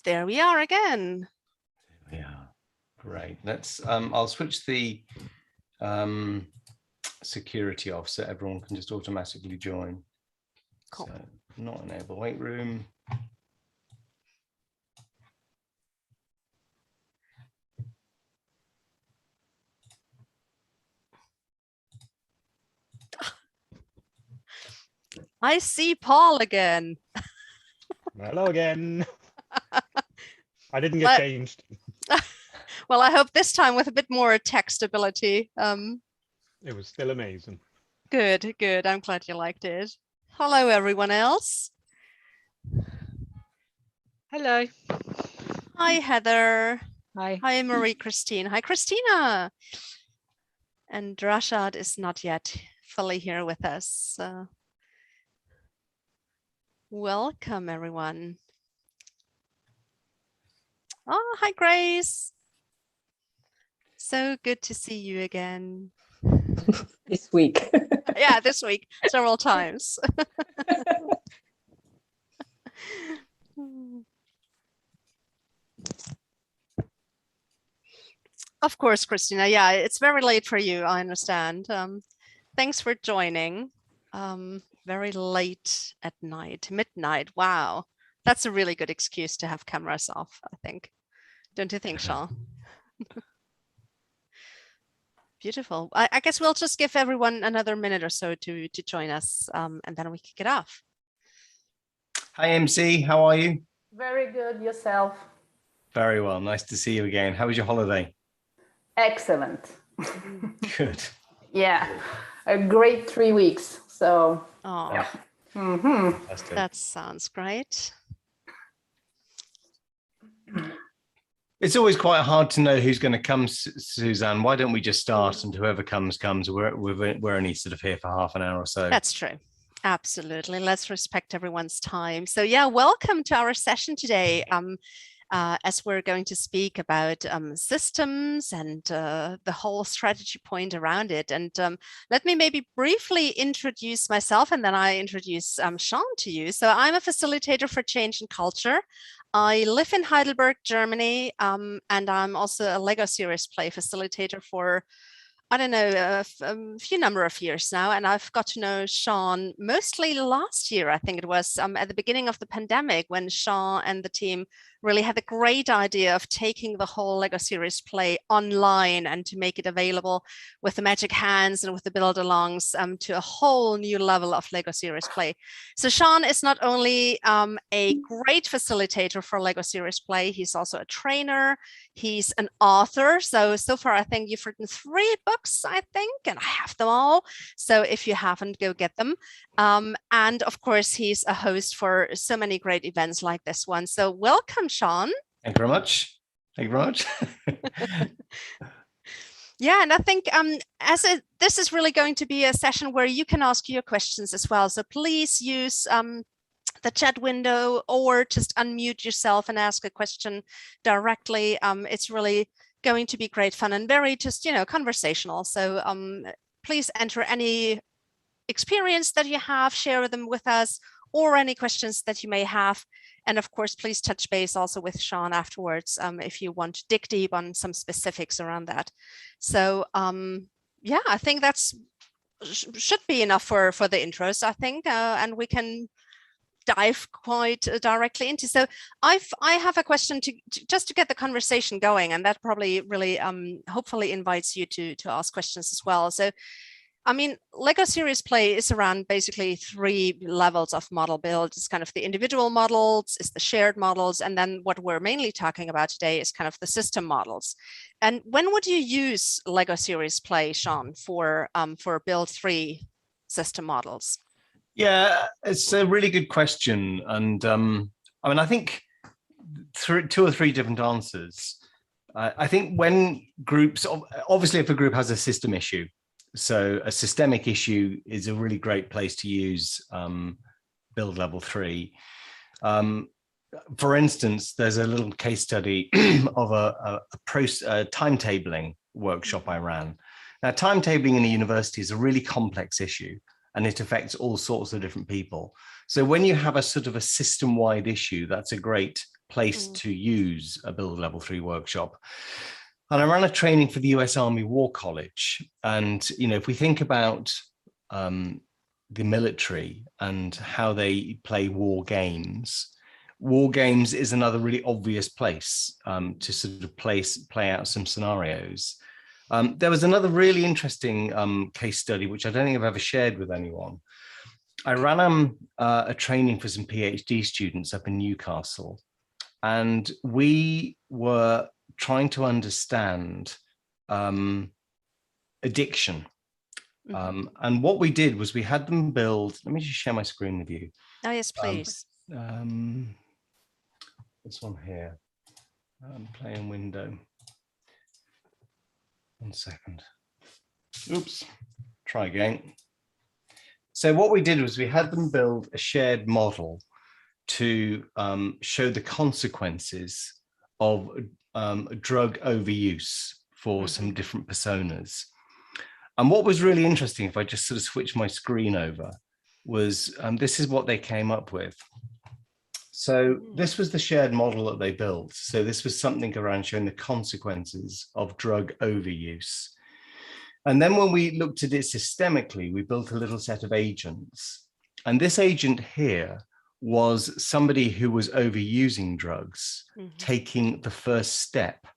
There we are again. Yeah, great. Let's. I'll switch the security off so everyone can just automatically join. Cool. So, not enable wait room. I see Paul again. Hello again. I didn't get changed. Well, I hope this time with a bit more text ability. It was still amazing. Good, good. I'm glad you liked it. Hello, everyone else. Hello. Hi, Heather. Hi. Hi, Marie-Christine. Hi, Christina. And Rashad is not yet fully here with us. Welcome, everyone. Oh, hi, Grace. So good to see you again. This week. Yeah, this week, several times. Of course, Christina. Yeah, it's very late for you, I understand. Thanks for joining. Very late at night, midnight. Wow, that's a really good excuse to have cameras off, I think. Don't you think, Sean? Beautiful. I guess we'll just give everyone another minute or so to join us, and then we kick it off. Hi, MC. How are you? Very good. Yourself? Very well. Nice to see you again. How was your holiday? Excellent. Good. Yeah, a great 3 weeks. So. Oh, yeah. That sounds great. It's always quite hard to know who's going to come, Suzanne. Why don't we just start, and whoever comes. We're only sort of here for half an hour or so. That's true. Absolutely. Let's respect everyone's time. So yeah, welcome to our session today. As we're going to speak about systems and the whole strategy point around it. And let me maybe briefly introduce myself, and then I introduce Sean to you. So I'm a facilitator for change and culture. I live in Heidelberg, Germany, and I'm also a Lego Series Play facilitator for, I don't know, a few number of years now. And I've got to know Sean mostly last year, I think it was at the beginning of the pandemic, when Sean and the team really had the great idea of taking the whole Lego Series Play online and to make it available with the Magic Hands and with the build-alongs to a whole new level of Lego Series Play. So Sean is not only a great facilitator for Lego Series Play, he's also a trainer, he's an author. So far, I think you've written 3 books, I think, and I have them all. So if you haven't, go get them. And of course, he's a host for so many great events like this one. So welcome, Sean. Thank you very much. Thank you very much. Yeah, and I think this is really going to be a session where you can ask your questions as well. So please use the chat window or just unmute yourself and ask a question directly. It's really going to be great fun and very just, conversational. So please enter any experience that you have, share them with us, or any questions that you may have. And of course, please touch base also with Sean afterwards if you want to dig deep on some specifics around that. So yeah, I think that's should be enough for the intros, I think, and we can dive quite directly into. So I have a question just to get the conversation going, and that probably really hopefully invites you to ask questions as well. So I mean, Lego Series Play is around basically 3 levels of model build. It's kind of the individual models, it's the shared models, and then what we're mainly talking about today is kind of the system models. And when would you use Lego Series Play, Sean, for build 3 system models? Yeah, it's a really good question. And I mean, I think 2 or 3 different answers. I think when groups, obviously if a group has a system issue, so a systemic issue is a really great place to use build level 3. For instance, there's a little case study of a timetabling workshop I ran. Now, timetabling in a university is a really complex issue, and it affects all sorts of different people. So when you have a sort of a system-wide issue, that's a great place to use a Build Level 3 workshop. And I ran a training for the US Army War College. And, if we think about the military and how they play war games is another really obvious place to sort of play out some scenarios. There was another really interesting case study, which I don't think I've ever shared with anyone. I ran a training for some PhD students up in Newcastle, and we were trying to understand addiction. And what we did was we had them build, let me just share my screen with you. Oh, yes, please. This one here, play in window. 1 second. Oops, try again. So what we did was we had them build a shared model to show the consequences of drug overuse for some different personas. And what was really interesting, if I just sort of switch my screen over, was this is what they came up with. So this was the shared model that they built. So this was something around showing the consequences of drug overuse. And then when we looked at it systemically, we built a little set of agents. And this agent here was somebody who was overusing drugs, taking the first step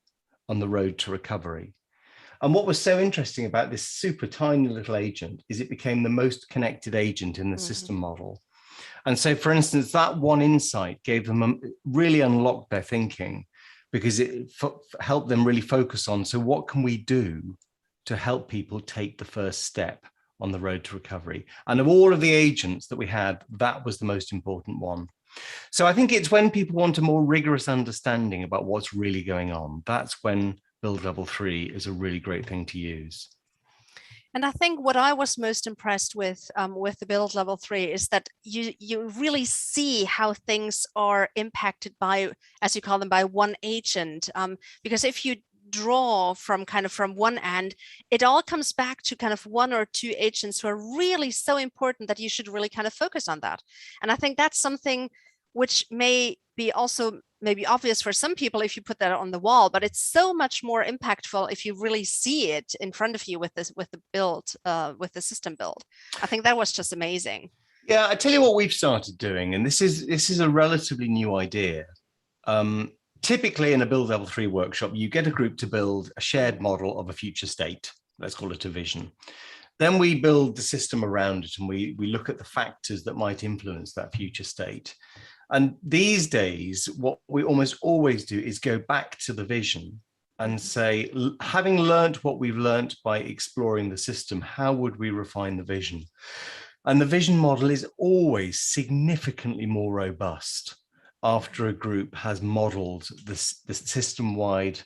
on the road to recovery. And what was so interesting about this super tiny little agent is it became the most connected agent in the system model. And so, for instance, that one insight gave them really unlocked their thinking, because it helped them really focus on, so what can we do to help people take the first step on the road to recovery? And of all of the agents that we had, that was the most important one. So I think it's when people want a more rigorous understanding about what's really going on, that's when Build Level 3 is a really great thing to use. And I think what I was most impressed with the Build Level 3 is that you really see how things are impacted by, as you call them, by one agent. Because if you draw from one end, it all comes back to kind of one or two agents who are really so important that you should really kind of focus on that. And I think that's something which may be also maybe obvious for some people if you put that on the wall, but it's so much more impactful if you really see it in front of you with the build, with the system build. I think that was just amazing. Yeah, I tell you what we've started doing, and this is a relatively new idea. Typically in a Build Level 3 workshop, you get a group to build a shared model of a future state. Let's call it a vision. Then we build the system around it, and we look at the factors that might influence that future state. And these days, what we almost always do is go back to the vision and say, having learned what we've learned by exploring the system, how would we refine the vision? And the vision model is always significantly more robust after a group has modeled the system-wide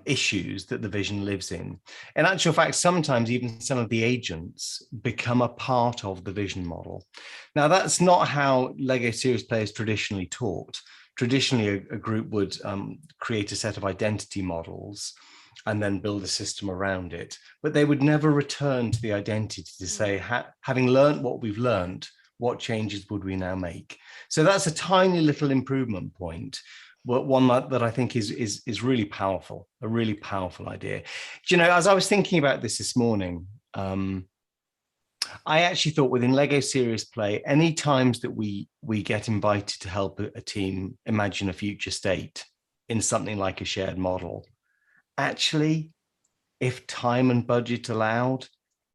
issues that the vision lives in. In actual fact, sometimes even some of the agents become a part of the vision model. Now, that's not how LEGO Serious Play is traditionally taught. Traditionally, a group would create a set of identity models and then build a system around it. But they would never return to the identity to say, having learned what we've learned, what changes would we now make? So that's a tiny little improvement point, but one that I think is really powerful, a really powerful idea. You know, as I was thinking about this morning, I actually thought within LEGO Serious Play, any times that we get invited to help a team imagine a future state in something like a shared model, actually, if time and budget allowed,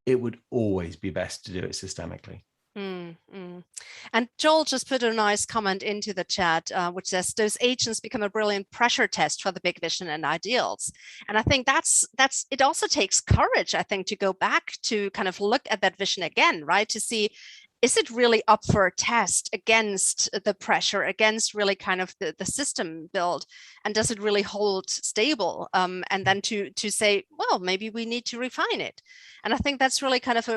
it would always be best to do it systemically. And Joel just put a nice comment into the chat, which says those agents become a brilliant pressure test for the big vision and ideals. And I think that's it also takes courage, I think, to go back to kind of look at that vision again, right? To see, is it really up for a test against the pressure, against really kind of the system build? And does it really hold stable? And then to say, well, maybe we need to refine it. And I think that's really kind of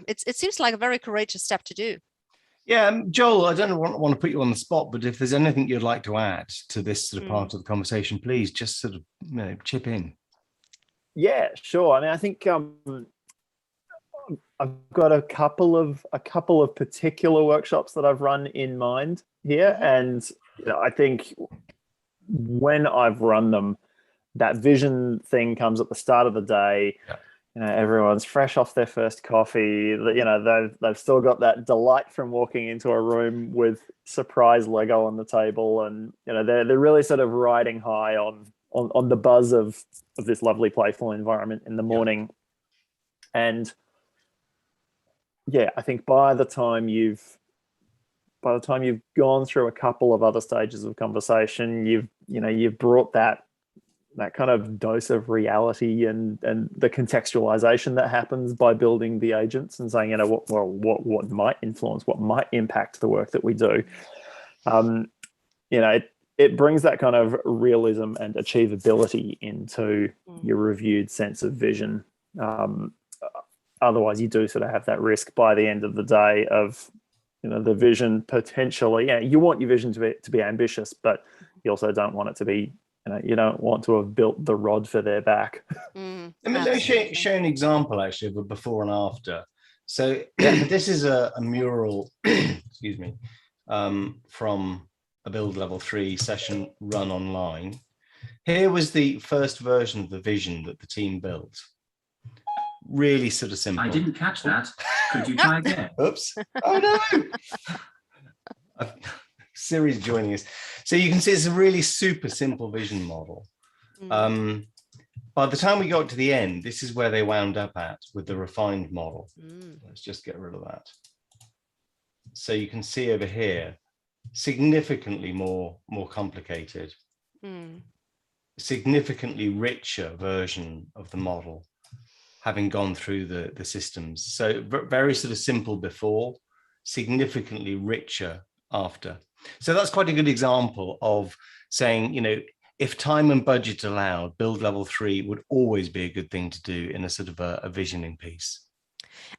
it seems like a very courageous step to do. Yeah, Joel, I don't want to put you on the spot, but if there's anything you'd like to add to this sort of part of the conversation, please just sort of chip in. Yeah, sure. I mean, I think I've got a couple of particular workshops that I've run in mind here, and I think when I've run them, that vision thing comes at the start of the day. Yeah. Everyone's fresh off their first coffee. They've still got that delight from walking into a room with surprise Lego on the table, and they're really sort of riding high on the buzz of this lovely playful environment in the morning. And yeah, I think by the time you've gone through a couple of other stages of conversation, you've brought that kind of dose of reality and the contextualization that happens by building the agents and saying, what might influence, what might impact the work that we do. It brings that kind of realism and achievability into your reviewed sense of vision. Otherwise, you do sort of have that risk by the end of the day of, the vision potentially. You want your vision to be ambitious, but you also don't want it to be. You don't want to have built the rod for their back. Let me show an example actually of a before and after. So this is a mural, excuse me, from a Build Level 3 session run online. Here was the first version of the vision that the team built. Really sort of simple. I didn't catch that. Could you try again? Oops. Oh no. Siri's joining us. So you can see it's a really super simple vision model. By the time we got to the end, this is where they wound up at with the refined model. Let's just get rid of that. So you can see over here, significantly more complicated, significantly richer version of the model, having gone through the systems. So very sort of simple before, significantly richer after. So that's quite a good example of saying, if time and budget allowed, Build Level 3 would always be a good thing to do in a sort of a visioning piece.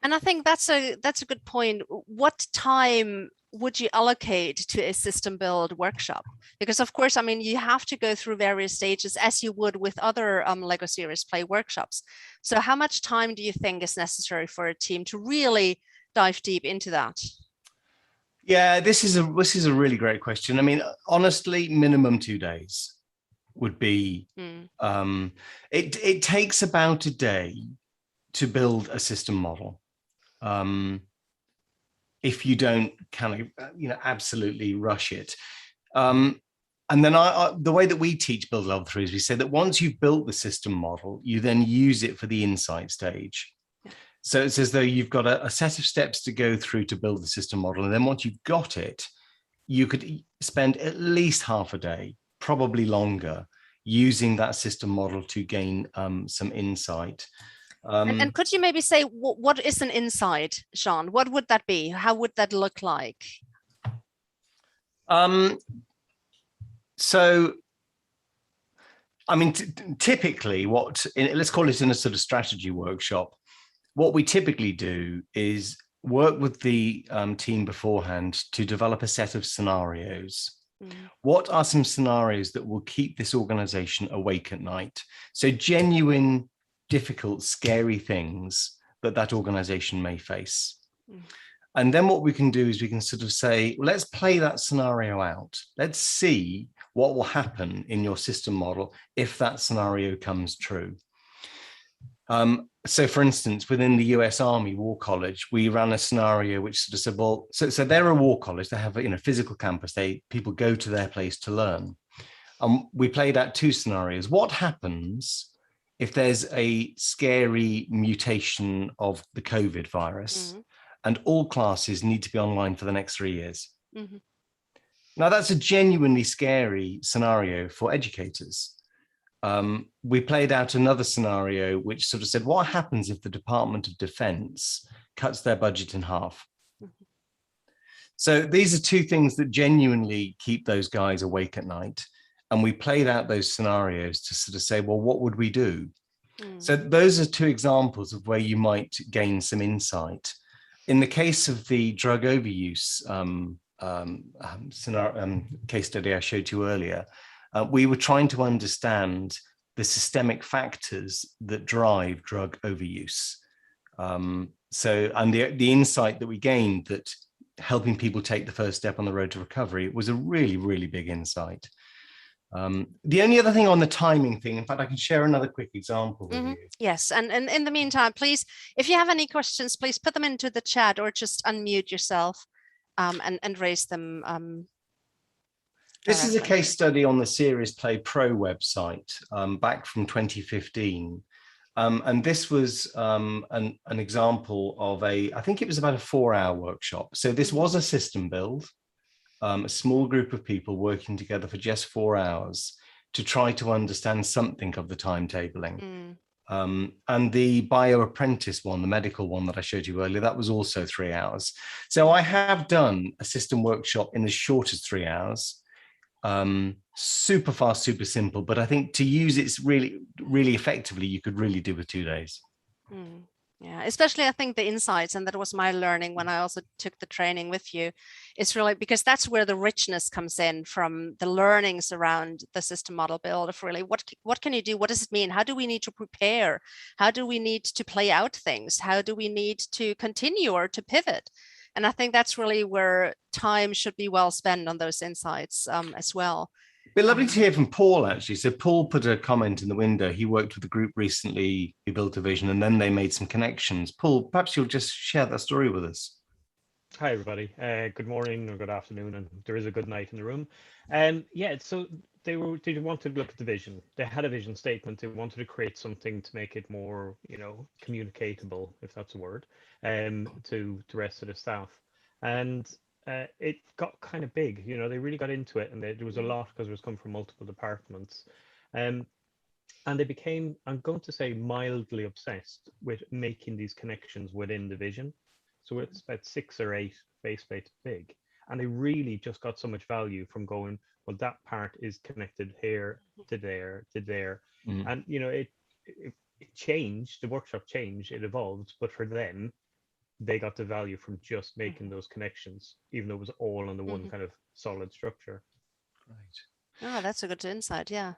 And I think that's a good point. What time would you allocate to a system build workshop? Because of course, you have to go through various stages as you would with other Lego Serious Play workshops. So how much time do you think is necessary for a team to really dive deep into that? Yeah, this is a really great question. Honestly, minimum 2 days would be. It takes about a day to build a system model. If you don't kind of absolutely rush it. And then the way that we teach Build Level 3 is we say that once you've built the system model, you then use it for the insight stage. So it's as though you've got a set of steps to go through to build the system model. And then once you've got it, you could spend at least half a day, probably longer, using that system model to gain some insight. And could you maybe say, what is an insight, Sean? What would that be? How would that look like? Typically let's call it in a sort of strategy workshop. What we typically do is work with the team beforehand to develop a set of scenarios. What are some scenarios that will keep this organization awake at night? So genuine, difficult, scary things that organization may face. And then what we can do is we can sort of say, let's play that scenario out. Let's see what will happen in your system model if that scenario comes true. So for instance, within the US Army War College, we ran a scenario which sort of said, well, so they're a war college, they have a physical campus, people go to their place to learn. We played out 2 scenarios. What happens if there's a scary mutation of the COVID virus and all classes need to be online for the next 3 years? Now that's a genuinely scary scenario for educators. We played out another scenario which sort of said, what happens if the Department of Defense cuts their budget in half? So these are 2 things that genuinely keep those guys awake at night. And we played out those scenarios to sort of say, well, what would we do? So those are 2 examples of where you might gain some insight. In the case of the drug overuse case study I showed you earlier, we were trying to understand the systemic factors that drive drug overuse. And the insight that we gained that helping people take the first step on the road to recovery was a really, really big insight. The only other thing on the timing thing, in fact, I can share another quick example with you. Yes, and in the meantime, please, if you have any questions, please put them into the chat or just unmute yourself and raise them. This is a directly. case study on the Serious Play Pro website back from 2015. And this was an example of I think it was about a 4-hour workshop. So this was a system build, a small group of people working together for just 4 hours to try to understand something of the timetabling. And the bio apprentice one, the medical one that I showed you earlier, that was also 3 hours. So I have done a system workshop in as short as 3 hours. Super fast, super simple, but I think to use it really, really effectively, you could really do with 2 days. Yeah, especially I think the insights, and that was my learning when I also took the training with you. It's really because that's where the richness comes in from the learnings around the system model build of really what can you do? What does it mean? How do we need to prepare? How do we need to play out things? How do we need to continue or to pivot? And I think that's really where time should be well spent on those insights as well. It'd be lovely to hear from Paul, actually. So Paul put a comment in the window. He worked with a group recently who built a vision, and then they made some connections. Paul, perhaps you'll just share that story with us. Hi, everybody. Good morning or good afternoon, and there is a good night in the room. Yeah, so they wanted to look at the vision. They had a vision statement. They wanted to create something to make it more, communicatable, if that's a word, to the rest of the staff. And it got kind of big. They really got into it, and there was a lot because it was coming from multiple departments. And they became, I'm going to say, mildly obsessed with making these connections within the vision. So it's about 6 or 8 face plates big. And they really just got so much value from going, well, that part is connected here to there to there. And, it changed, the workshop changed, it evolved. But for them, they got the value from just making those connections, even though it was all on the one kind of solid structure. Right. Oh, that's a good insight. Yeah.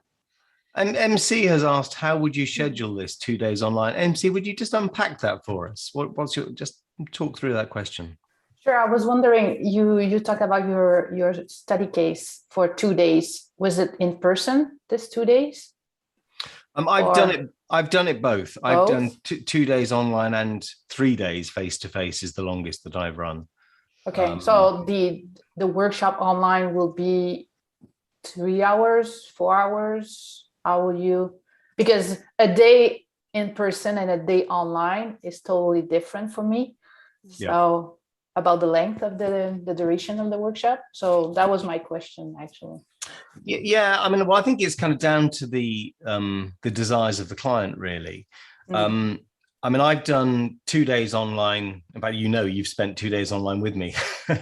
And MC has asked, how would you schedule this 2 days online? MC, would you just unpack that for us? What's your, just talk through that question. Sure. I was wondering, you talked about your study case for 2 days. Was it in person this 2 days? I've done it both. I've done 2 days online and 3 days face-to-face is the longest that I've run. Okay. So the workshop online will be 3 hours, 4 hours. How will you, because a day in person and a day online is totally different for me. Yeah. So about the length of the duration of the workshop. So that was my question, actually. Yeah, I mean, well, I think it's kind of down to the desires of the client, really. I mean, I've done 2 days online. In fact, you've spent 2 days online with me.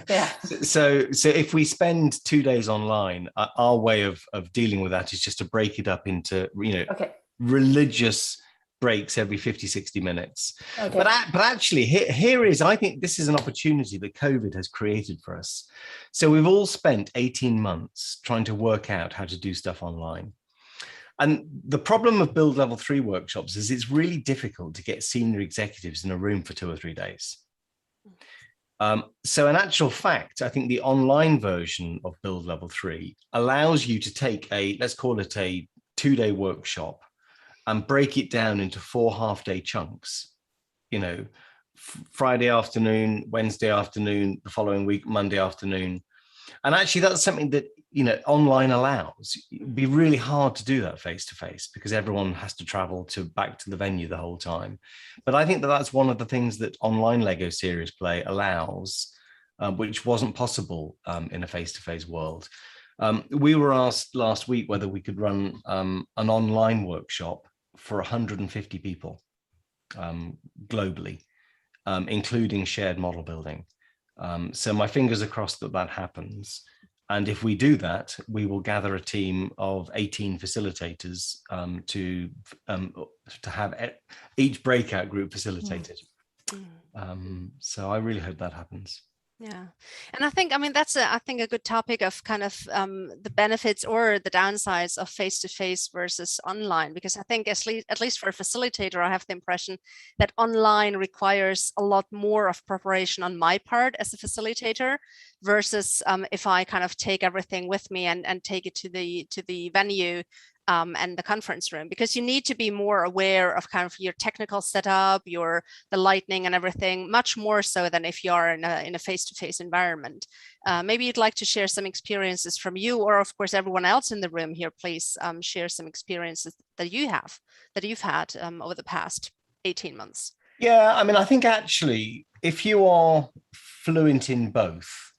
Yeah. So if we spend 2 days online, our way of dealing with that is just to break it up into, Okay. religious breaks every 50, 60 minutes. Okay. But actually, here is, I think this is an opportunity that COVID has created for us. So we've all spent 18 months trying to work out how to do stuff online. And the problem of Build Level 3 workshops is it's really difficult to get senior executives in a room for 2 or 3 days. So in actual fact, I think the online version of Build Level 3 allows you to take let's call it a 2-day workshop and break it down into 4 half-day chunks, Friday afternoon, Wednesday afternoon, the following week, Monday afternoon. And actually that's something that, online allows. It'd be really hard to do that face-to-face because everyone has to travel back to the venue the whole time. But I think that's one of the things that online Lego Serious Play allows, which wasn't possible in a face-to-face world. We were asked last week whether we could run an online workshop for 150 people globally, including shared model building. So my fingers are crossed that happens. And if we do that, we will gather a team of 18 facilitators to have each breakout group facilitated. So I really hope that happens. Yeah, and I mean, that's I think a good topic of kind of the benefits or the downsides of face-to-face versus online, because I think at least for a facilitator, I have the impression that online requires a lot more of preparation on my part as a facilitator versus if I kind of take everything with me and take it to the venue. And the conference room, because you need to be more aware of kind of your technical setup, the lighting and everything, much more so than if you are in a face-to-face environment. Maybe you'd like to share some experiences from you, or of course everyone else in the room here, please share some experiences that you've had over the past 18 months. Yeah, I mean, I think actually, if you are fluent in both,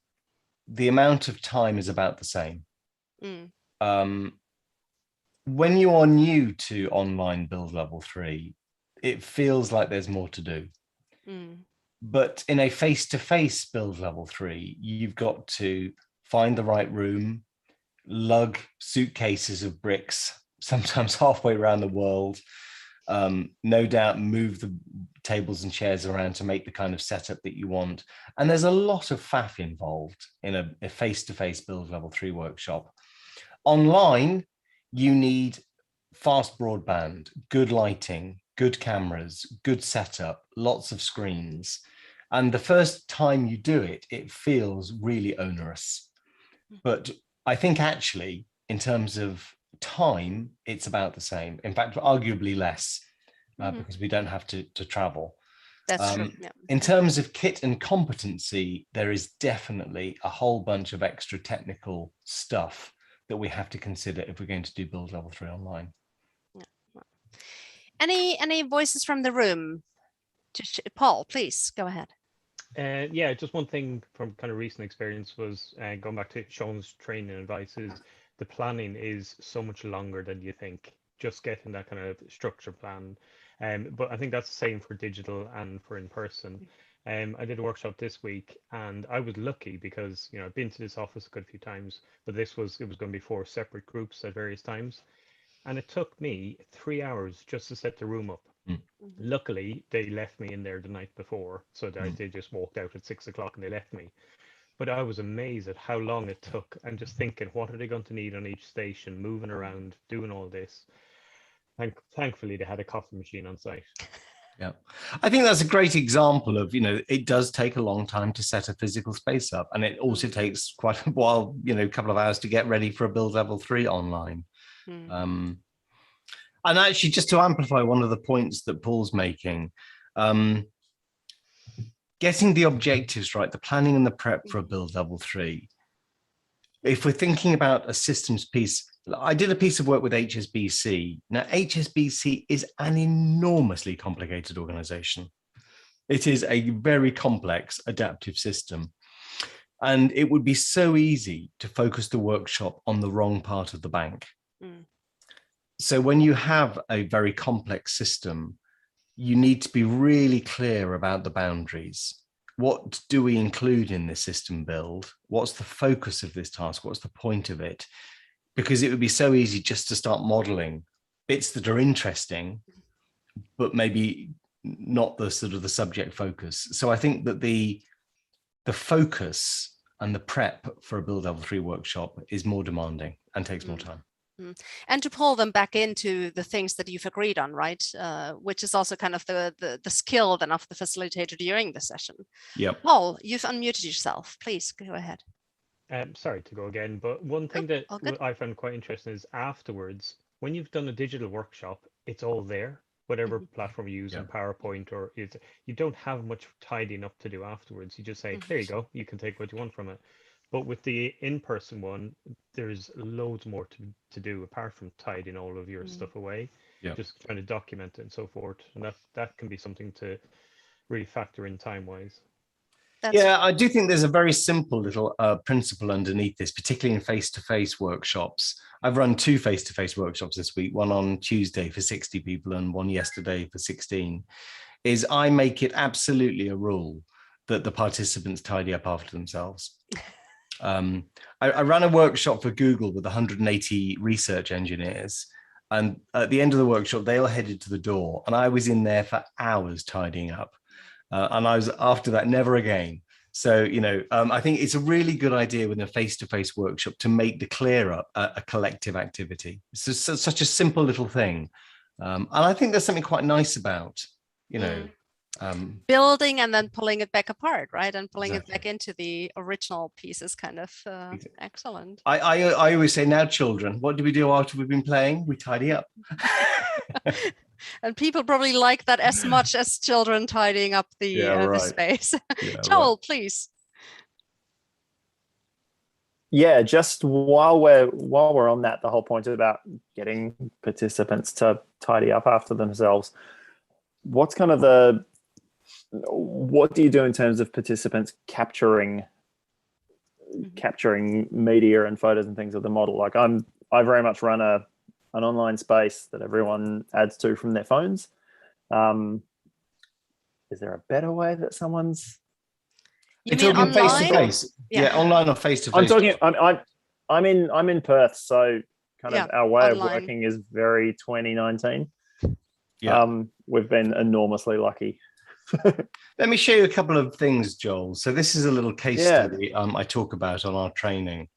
the amount of time is about the same. When you are new to online Build Level 3, it feels like there's more to do. But in a face-to-face Build Level 3, you've got to find the right room, lug suitcases of bricks, sometimes halfway around the world, no doubt move the tables and chairs around to make the kind of setup that you want. And there's a lot of faff involved in a face-to-face Build Level 3 workshop. Online, you need fast broadband, good lighting, good cameras, good setup, lots of screens. And the first time you do it, it feels really onerous. But I think actually, in terms of time, it's about the same. In fact, arguably less, because we don't have to travel. That's true. Yeah. In terms of kit and competency, there is definitely a whole bunch of extra technical stuff that we have to consider if we're going to do Build Level 3 online. Yeah. Any voices from the room? Paul, please go ahead. Yeah, just one thing from kind of recent experience was going back to Sean's training advice is the planning is so much longer than you think. Just getting that kind of structure plan. But I think that's the same for digital and for in person. I did a workshop this week and I was lucky because, I've been to this office a good few times, but it was going to be 4 separate groups at various times. And it took me 3 hours just to set the room up. Luckily, they left me in there the night before. So they just walked out at 6 o'clock and they left me. But I was amazed at how long it took and just thinking, what are they going to need on each station, moving around, doing all this. Thankfully, they had a coffee machine on site. Yeah, I think that's a great example of, it does take a long time to set a physical space up. And it also takes quite a while, a couple of hours to get ready for a Build Level 3 online. And actually, just to amplify one of the points that Paul's making, getting the objectives right, the planning and the prep for a Build Level 3. If we're thinking about a systems piece, I did a piece of work with HSBC. Now, HSBC is an enormously complicated organization. It is a very complex adaptive system. And it would be so easy to focus the workshop on the wrong part of the bank. So when you have a very complex system, you need to be really clear about the boundaries. What do we include in this system build? What's the focus of this task? What's the point of it? Because it would be so easy just to start modeling bits that are interesting, but maybe not the sort of the subject focus. So I think that the focus and the prep for a Build Level 3 workshop is more demanding and takes more time. And to pull them back into the things that you've agreed on, right? Which is also kind of the skill then of the facilitator during the session. Yep. Paul, you've unmuted yourself. Please go ahead. Sorry to go again, but one thing that I found quite interesting is afterwards, when you've done a digital workshop, it's all there, whatever platform you use in PowerPoint or you don't have much tidying up to do afterwards. You just say, there you go, you can take what you want from it. But with the in-person one, there's loads more to do apart from tidying all of your stuff away, just trying to document it and so forth. And that can be something to really factor in time-wise. I do think there's a very simple little principle underneath this, particularly in face-to-face workshops. I've run 2 face-to-face workshops this week, one on Tuesday for 60 people and one yesterday for 16, is I make it absolutely a rule that the participants tidy up after themselves. I ran a workshop for Google with 180 research engineers. And at the end of the workshop, they all headed to the door and I was in there for hours tidying up. And I was after that, never again. So, I think it's a really good idea within a face-to-face workshop to make the clear up a collective activity. It's just such a simple little thing. And I think there's something quite nice about, building and then pulling it back apart, right? And pulling Exactly. it back into the original piece is kind of excellent. I always say, now, children, what do we do after we've been playing? We tidy up. And people probably like that as much as children tidying up the space. Yeah, Joel, please. Yeah, just while we're on that, the whole point about getting participants to tidy up after themselves, what do you do in terms of participants capturing media and photos and things of the model? Like I very much run an online space that everyone adds to from their phones. Is there a better way that someone's? You mean online? Face to face? Yeah, online or face to face. I'm in Perth, so kind of our way online. of working is very 2019. Yeah. We've been enormously lucky. Let me show you a couple of things, Joel. So this is a little case study I talk about on our training.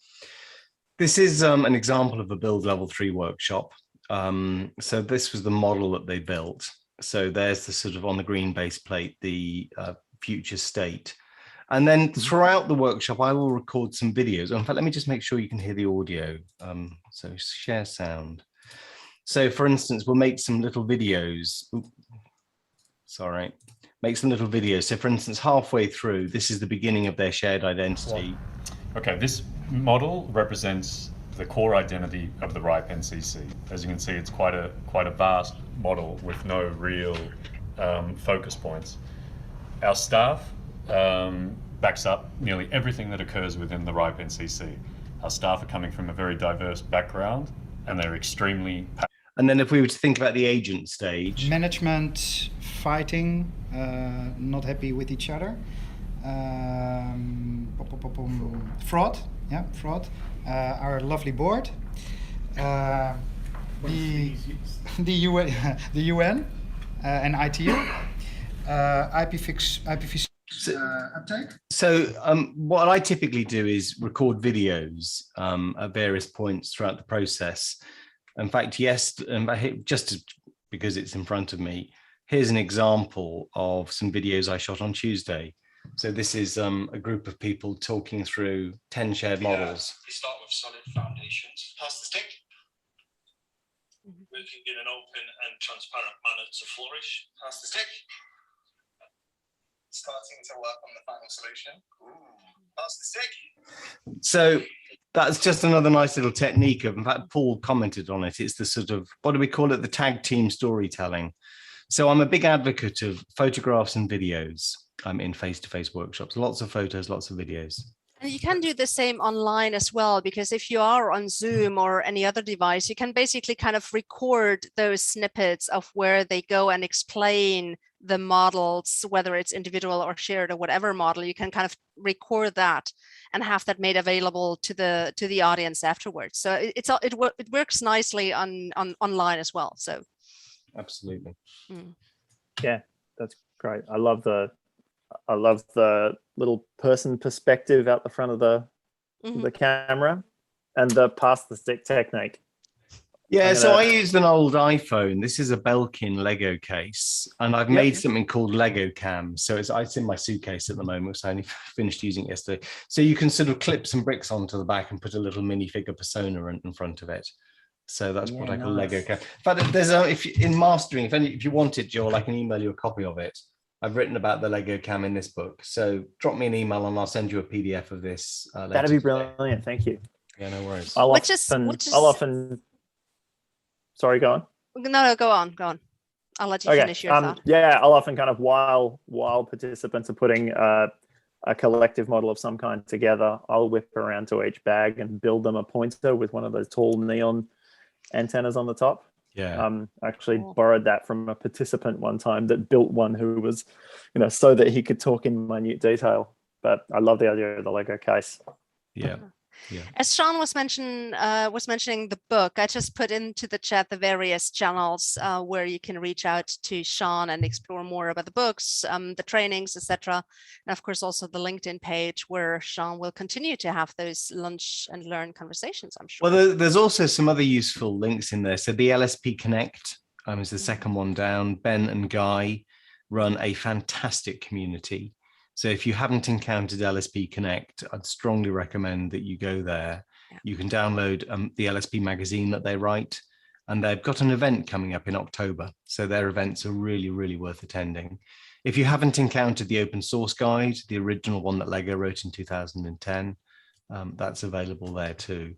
This is an example of a Build Level 3 workshop. So this was the model that they built. So there's the sort of, on the green base plate, the future state. And then throughout the workshop, I will record some videos. In fact, let me just make sure you can hear the audio. So share sound. So for instance, we'll make some little videos. Make some little videos. So for instance, halfway through, this is the beginning of their shared identity. Okay, this model represents the core identity of the RIPE NCC. As you can see, it's quite a vast model with no real focus points. Our staff backs up nearly everything that occurs within the RIPE NCC. Our staff are coming from a very diverse background, and they're extremely. And then if we were to think about the agent stage. Management fighting, not happy with each other. Fraud, our lovely board. The UN and ITU. IPv6 uptake. So what I typically do is record videos at various points throughout the process. In fact, because it's in front of me, here's an example of some videos I shot on Tuesday. So this is a group of people talking through 10 shared models. We start with solid foundations. Pass the stick. Working in an open and transparent manner to flourish. Pass the stick. Starting to work on the final solution. Pass the stick. So that's just another nice little technique of, in fact, Paul commented on it. It's the sort of, what do we call it? The tag team storytelling. So I'm a big advocate of photographs and videos in face-to-face workshops. Lots of photos, lots of videos. And you can do the same online as well, because if you are on Zoom or any other device, you can basically kind of record those snippets of where they go and explain the models, whether it's individual or shared or whatever model. You can kind of record that and have that made available to the audience afterwards. So it works nicely on online as well. So absolutely. Yeah, that's great. I love the little person perspective out the front of the camera and the pass the stick technique. Yeah, so I used an old iPhone. This is a Belkin Lego case, and I've made something called Lego Cam. So it's in my suitcase at the moment, so I only finished using it yesterday. So you can sort of clip some bricks onto the back and put a little minifigure persona in front of it. So that's what I call Lego Cam. But there's if you want it, Joel, I can email you a copy of it. I've written about the Lego Cam in this book. So drop me an email and I'll send you a PDF of this. That'd be brilliant. Thank you. Yeah, no worries. I'll often. Sorry, go on. No, go on. I'll let you finish your thought. Yeah, I'll often kind of while participants are putting a collective model of some kind together, I'll whip around to each bag and build them a pointer with one of those tall neon antennas on the top. Yeah. Actually borrowed that from a participant one time that built one who was, so that he could talk in minute detail. But I love the idea of the Lego case. Yeah. Yeah. As Sean was mentioning the book, I just put into the chat the various channels where you can reach out to Sean and explore more about the books, the trainings, etc. And of course, also the LinkedIn page where Sean will continue to have those lunch and learn conversations, I'm sure. Well, there's also some other useful links in there. So the LSP Connect is the second one down. Ben and Guy run a fantastic community. So if you haven't encountered LSP Connect, I'd strongly recommend that you go there. Yeah. You can download the LSP magazine that they write, and they've got an event coming up in October. So their events are really, really worth attending. If you haven't encountered the open source guide, the original one that Lego wrote in 2010, that's available there too.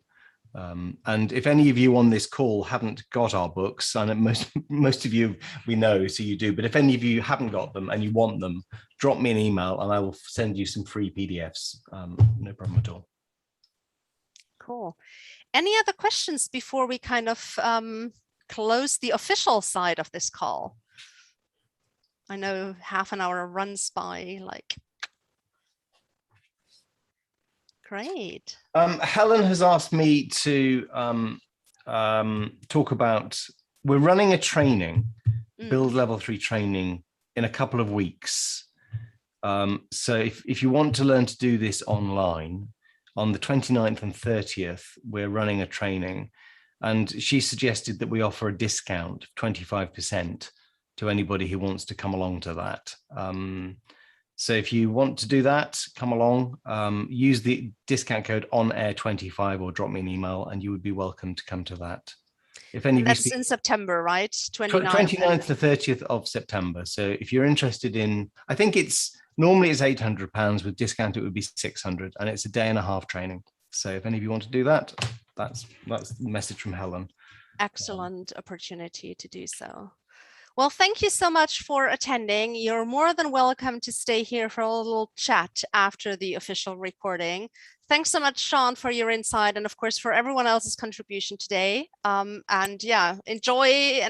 And if any of you on this call haven't got our books, and most of you we know, so you do, but if any of you haven't got them and you want them, drop me an email and I will send you some free PDFs. No problem at all. Cool. Any other questions before we kind of close the official side of this call? I know half an hour runs by like. Great. Helen has asked me to talk about, we're running a training, Build Level 3 training in a couple of weeks. So if you want to learn to do this online, on the 29th and 30th, we're running a training. And she suggested that we offer a discount of 25% to anybody who wants to come along to that. So if you want to do that, come along, use the discount code ONAIR25 or drop me an email and you would be welcome to come to that. If any of That's in September, right? 29th to 30th of September. So if you're interested in, I think normally it's £800, with discount it would be 600, and it's a day and a half training. So if any of you want to do that, that's the message from Helen. Excellent opportunity to do so. Well, thank you so much for attending. You're more than welcome to stay here for a little chat after the official recording. Thanks so much, Sean, for your insight, and of course for everyone else's contribution today. And yeah, enjoy